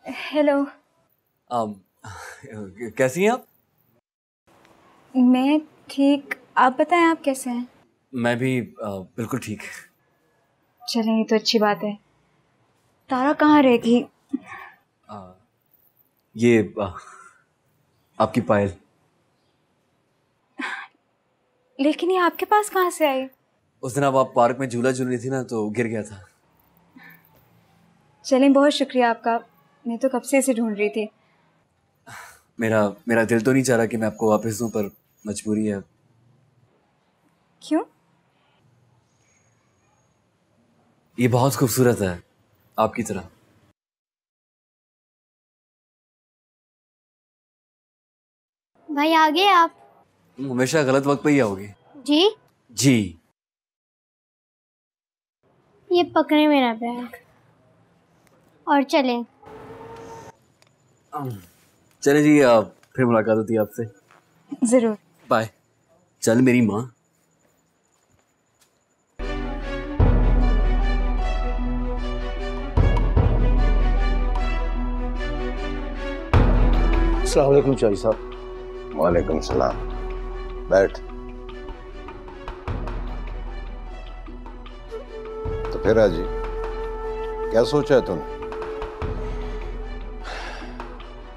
Hello. um, कैसी हैं आप? मैं ठीक, आप बताएं आप कैसे हैं? मैं भी बिल्कुल ठीक। चलें, ये तो अच्छी बात है। तारा कहाँ रहेगी? ये आपकी पायल। लेकिन ये आपके पास कहाँ से आई? उस दिन आप पार्क में झूला झूल रही थी ना, तो गिर गया था। चलें, बहुत शुक्रिया आपका। मैं तो कब से इसे ढूंढ रही थी। मेरा मेरा दिल तो नहीं चाह रहा कि मैं आपको वापस दूं, पर मजबूरी है। क्यों? ये बहुत खूबसूरत है, आपकी तरह। भाई आ गए आप? तुम हमेशा गलत वक्त पे ही आओगी। जी जी। ये पकड़े मेरा बैग और चलें। चले जी, फिर मुलाकात होती है आपसे। जरूर। बाय। चल मेरी माँ। अस्सलाम वालेकुम चाची साहब। वालेकुम सलाम। बैठ। तो फिर आजी, क्या सोचा है तूने?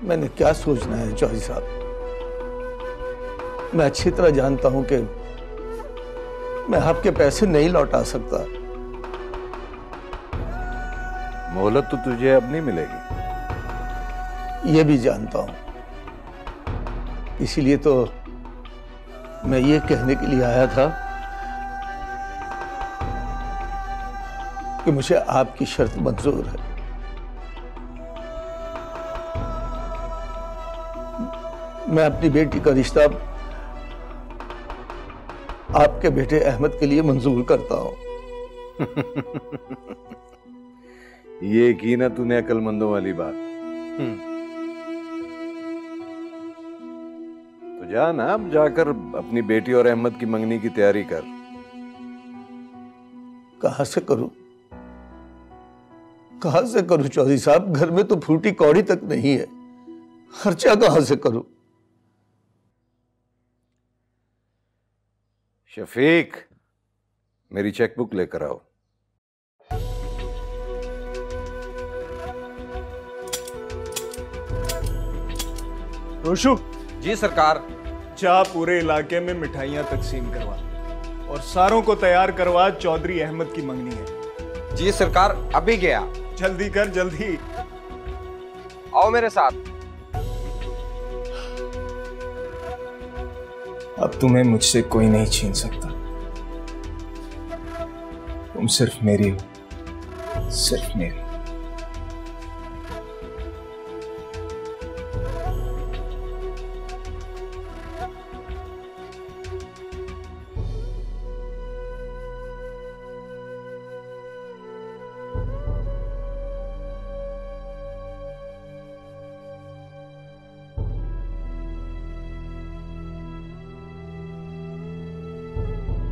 मैंने क्या सोचना है चौधरी साहब, मैं अच्छी तरह जानता हूं कि मैं आपके पैसे नहीं लौटा सकता। मोहलत तो तुझे अब नहीं मिलेगी। ये भी जानता हूं, इसीलिए तो मैं ये कहने के लिए आया था कि मुझे आपकी शर्त मंजूर है। मैं अपनी बेटी का रिश्ता आपके बेटे अहमद के लिए मंजूर करता हूं। ये की ना तूने अक्लमंदों वाली बात। तो जा ना, अब जाकर अपनी बेटी और अहमद की मंगनी की तैयारी कर। कहां से करूं, कहां से करूं चौधरी साहब? घर में तो फूटी कौड़ी तक नहीं है, खर्चा कहां से करूं? शफीक, मेरी चेकबुक लेकर आओ। रोशु, जी सरकार। जा पूरे इलाके में मिठाइयां तकसीम करवा और सारों को तैयार करवा, चौधरी अहमद की मंगनी है। जी सरकार, अभी गया। जल्दी कर, जल्दी। आओ मेरे साथ। अब तुम्हें मुझसे कोई नहीं छीन सकता। तुम सिर्फ मेरी हो, सिर्फ मेरी।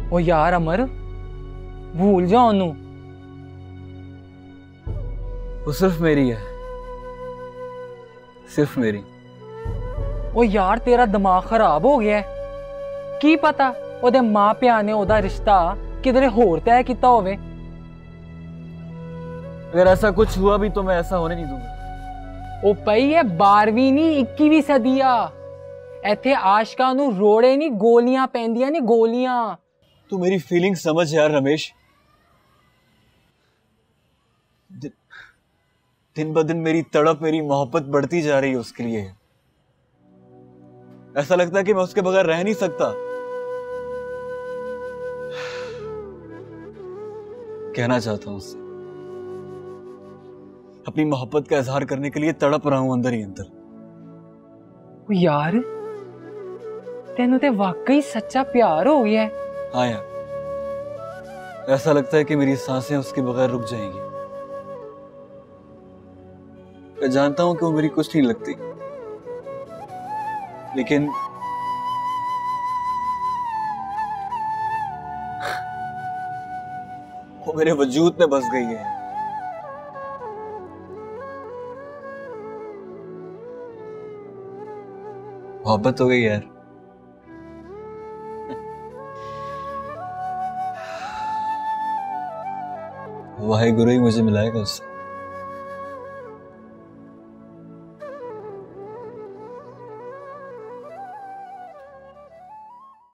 ओ यार अमर, भूल जा ओनू। वो सिर्फ मेरी है, सिर्फ मेरी। ओ यार तेरा दिमाग खराब हो गया है। की पता ओदे मां प्या ने ओदा रिश्ता किधरे होर तय किता होवे। अगर ऐसा कुछ हुआ भी तो मैं ऐसा होने नहीं दूंगा। ओ पई है 12वीं नहीं 21वीं सदिया। इत्थे आशकां नू रोड़े नहीं गोलियां पैंदियां नहीं, गोलियां। तू मेरी फीलिंग समझ यार रमेश। दिन ब दिन मेरी तड़प, मेरी मोहब्बत बढ़ती जा रही है उसके लिए। ऐसा लगता है कि मैं उसके बगैर रह नहीं सकता। कहना चाहता हूं उससे, अपनी मोहब्बत का इजहार करने के लिए तड़प रहा हूं अंदर ही अंदर। ओ यार तेनू ते वाकई सच्चा प्यार हो गया है। हाँ यार, ऐसा लगता है कि मेरी सांसें उसके बगैर रुक जाएंगी। मैं जानता हूं कि वो मेरी कुछ नहीं लगती, लेकिन वो मेरे वजूद में बस गई है। मोहब्बत हो गई यार। वाहे गुरु ही मुझे मिलाएगा उससे।